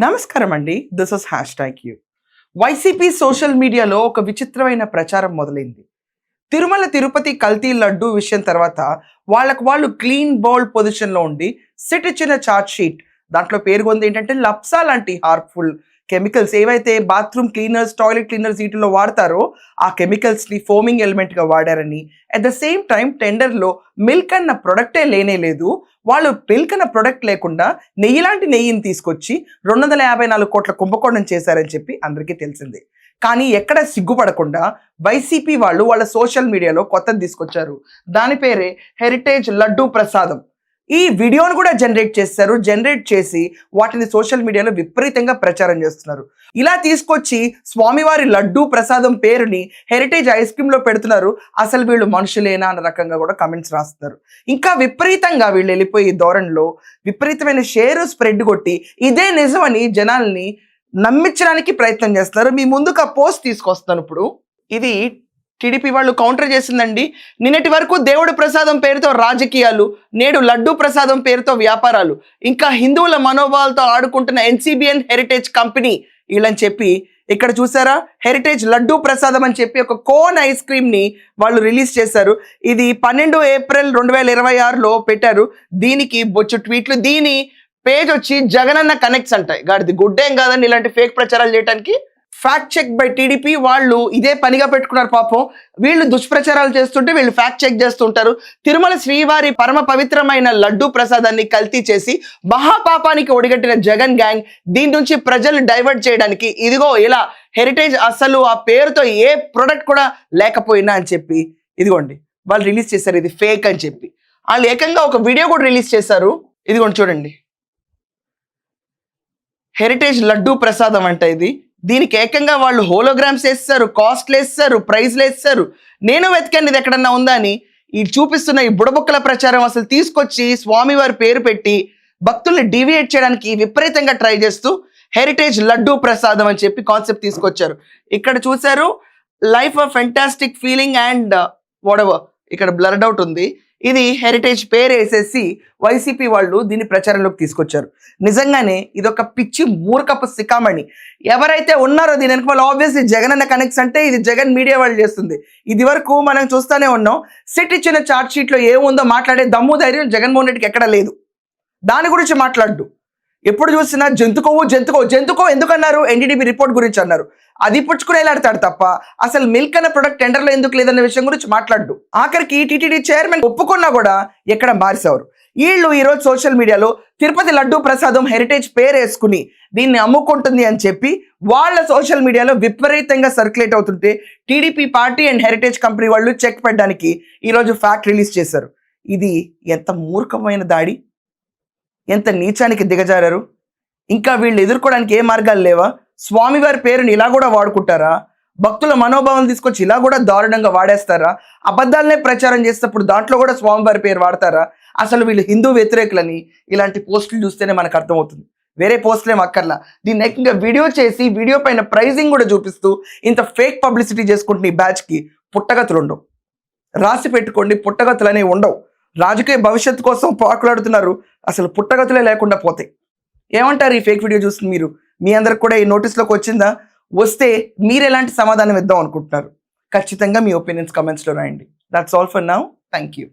నమస్కారం అండి. This is #you. YCP social మీడియాలో ఒక విచిత్రమైన ప్రచారం మొదలైంది. తిరుమల తిరుపతి కల్తీ లడ్డూ విషయం తర్వాత వాళ్ళు క్లీన్ బౌల్డ్ పొజిషన్లో ఉండి సిట్ ఇచ్చిన చార్జ్ షీట్ దాంట్లో పేర్కొంది ఏంటంటే లప్సా లాంటి హార్మ్ఫుల్ కెమికల్స్ ఏవైతే బాత్రూమ్ క్లీనర్స్ టాయిలెట్ క్లీనర్స్ వీటిలో వాడతారో ఆ కెమికల్స్ని ఫోమింగ్ ఎలిమెంట్గా వాడారని, అట్ ద సేమ్ టైం టెండర్లో మిల్క్ అన్న ప్రొడక్టే లేదు, వాళ్ళు మిల్క్ అన్న ప్రొడక్ట్ లేకుండా నెయ్యి లాంటి నెయ్యిని తీసుకొచ్చి 254 కోట్ల కుంభకోణం చేశారని చెప్పి అందరికీ తెలిసిందే. కానీ ఎక్కడ సిగ్గుపడకుండా వైసీపీ వాళ్ళ సోషల్ మీడియాలో కొత్తది తీసుకొచ్చారు. దాని పేరే హెరిటేజ్ లడ్డూ ప్రసాదం. ఈ వీడియోను కూడా జనరేట్ చేసి వాటిని సోషల్ మీడియాలో విపరీతంగా ప్రచారం చేస్తున్నారు. ఇలా తీసుకొచ్చి స్వామివారి లడ్డూ ప్రసాదం పేరుని హెరిటేజ్ ఐస్ క్రీమ్లో పెడుతున్నారు. అసలు వీళ్ళు మనుషులేనా అన్న రకంగా కూడా కమెంట్స్ రాస్తున్నారు. ఇంకా విపరీతంగా వీళ్ళు వెళ్ళిపోయి ధోరణిలో విపరీతమైన షేర్ స్ప్రెడ్ కొట్టి ఇదే నిజమని జనాల్ని నమ్మించడానికి ప్రయత్నం చేస్తున్నారు. మీ ముందుకు ఆ పోస్ట్ తీసుకొస్తాను. ఇప్పుడు ఇది టీడీపీ వాళ్ళు కౌంటర్ చేసిందండి. నిన్నటి వరకు దేవుడు ప్రసాదం పేరుతో రాజకీయాలు, నేడు లడ్డూ ప్రసాదం పేరుతో వ్యాపారాలు, ఇంకా హిందువుల మనోభావాలతో ఆడుకుంటున్న NCBN హెరిటేజ్ కంపెనీ వీళ్ళని చెప్పి ఇక్కడ చూసారా, హెరిటేజ్ లడ్డూ ప్రసాదం అని చెప్పి ఒక కోన్ ఐస్ క్రీమ్ ని వాళ్ళు రిలీజ్ చేశారు. ఇది 12 ఏప్రిల్ 2026లో పెట్టారు. దీనికి బొచ్చు ట్వీట్లు. దీని పేజ్ వచ్చి జగనన్న కనెక్ట్స్ అంటాయి. గాడిది గుడ్డేం కాదండి ఇలాంటి ఫేక్ ప్రచారాలు చేయడానికి. ఫ్యాక్ట్ చెక్ బై టీడీపీ వాళ్ళు ఇదే పనిగా పెట్టుకున్నారు. పాపం వీళ్ళు దుష్ప్రచారాలు చేస్తుంటే వీళ్ళు ఫ్యాక్ట్ చెక్ చేస్తుంటారు. తిరుమల శ్రీవారి పరమ పవిత్రమైన లడ్డూ ప్రసాదాన్ని కల్తీ చేసి మహాపాపానికి ఒడిగట్టిన జగన్ గ్యాంగ్ దీని నుంచి ప్రజల్ని డైవర్ట్ చేయడానికి ఇదిగో ఇలా హెరిటేజ్ అసలు ఆ పేరుతో ఏ ప్రొడక్ట్ కూడా లేకపోయినా అని చెప్పి ఇదిగోండి వాళ్ళు రిలీజ్ చేశారు. ఇది ఫేక్ అని చెప్పి వాళ్ళు ఏకంగా ఒక వీడియో కూడా రిలీజ్ చేశారు. ఇదిగోండి చూడండి, హెరిటేజ్ లడ్డూ ప్రసాదం అంటే ఇది. దీనికి ఏకంగా వాళ్ళు హోలోగ్రామ్స్ వేస్తారు, కాస్ట్లు వేస్తారు, ప్రైజ్లు వేస్తారు. నేను వెతికాను ఇది ఎక్కడన్నా ఉందా అని. ఈ చూపిస్తున్న ఈ బుడబుక్కల ప్రచారం అసలు తీసుకొచ్చి స్వామివారి పేరు పెట్టి భక్తుల్ని డీవియేట్ చేయడానికి విపరీతంగా ట్రై చేస్తూ హెరిటేజ్ లడ్డూ ప్రసాదం అని చెప్పి కాన్సెప్ట్ తీసుకొచ్చారు. ఇక్కడ చూసారు life of fantastic feeling and whatever, ఇక్కడ బ్లర్డ్ అవుట్ ఉంది. ఇది హెరిటేజ్ పేరు వేసేసి వైసీపీ వాళ్ళు దీన్ని ప్రచారంలోకి తీసుకొచ్చారు. నిజంగానే ఇదొక పిచ్చి మూర్ఖపు సికామణి. ఎవరైతే ఉన్నారో దీని వెనక వాళ్ళు ఆబ్వియస్లీ జగన్ అన్న కనెక్ట్స్ అంటే ఇది జగన్ మీడియా వాళ్ళు చేస్తుంది. ఇది వరకు మనం చూస్తూనే ఉన్నాం. సిట్ ఇచ్చిన చార్జ్ షీట్లో ఏముందో మాట్లాడే దమ్ము ధైర్యం జగన్మోహన్ రెడ్డికి ఎక్కడ లేదు. దాని గురించి మాట్లాడు. ఎప్పుడు చూసినా జంతుకో ఎందుకన్నారు, NDDB రిపోర్ట్ గురించి అన్నారు. అది పుచ్చుకునేలాడతాడు తప్ప అసలు మిల్క్ అన్న ప్రొడక్ట్ టెండర్లో ఎందుకు లేదన్న విషయం గురించి మాట్లాడు. ఆఖరికి టీటీడీ చైర్మన్ ఒప్పుకున్నా కూడా ఎక్కడ మారిసేవారు. వీళ్ళు ఈరోజు సోషల్ మీడియాలో తిరుపతి లడ్డూ ప్రసాదం హెరిటేజ్ పేరు వేసుకుని దీన్ని అమ్ముకుంటుంది అని చెప్పి వాళ్ళ సోషల్ మీడియాలో విపరీతంగా సర్క్యులేట్ అవుతుంటే TDP party and heritage company వాళ్ళు చెక్ పెట్టడానికి ఈరోజు ఫ్యాక్ట్ రిలీజ్ చేశారు. ఇది ఎంత మూర్ఖమైన దాడి, ఎంత నీచానికి దిగజారారు. ఇంకా వీళ్ళు ఎదుర్కోవడానికి ఏ మార్గాలు లేవా? స్వామివారి పేరుని ఇలా కూడా వాడుకుంటారా? భక్తుల మనోభావం తీసుకొచ్చి ఇలా కూడా దారుణంగా వాడేస్తారా? అబద్ధాలనే ప్రచారం చేసేటప్పుడు దాంట్లో కూడా స్వామివారి పేరు వాడతారా? అసలు వీళ్ళు హిందూ వ్యతిరేకులని ఇలాంటి పోస్టులు చూస్తేనే మనకు అర్థమవుతుంది. వేరే పోస్టులు ఏం అక్కర్లా. దీన్ని ఏకంగా వీడియో చేసి వీడియో పైన ప్రైజింగ్ కూడా చూపిస్తూ ఇంత ఫేక్ పబ్లిసిటీ చేసుకుంటున్న ఈ బ్యాచ్కి పుట్టగతులు ఉండవు. రాసి పెట్టుకోండి, పుట్టగతులు అనేవి ఉండవు. రాజకీయ భవిష్యత్తు కోసం పాకులాడుతున్నారు, అసలు పుట్టగతులే లేకుండా పోతాయి. ఏమంటారు ఈ ఫేక్ వీడియో చూస్తుంది మీరు? మీ అందరికి కూడా ఈ నోటీస్లోకి వచ్చిందా? వస్తే మీరు ఎలాంటి సమాధానం ఇద్దాం అనుకుంటున్నారు? ఖచ్చితంగా మీ ఒపీనియన్స్ కమెంట్స్లో రాయండి. That's all for now. Thank you.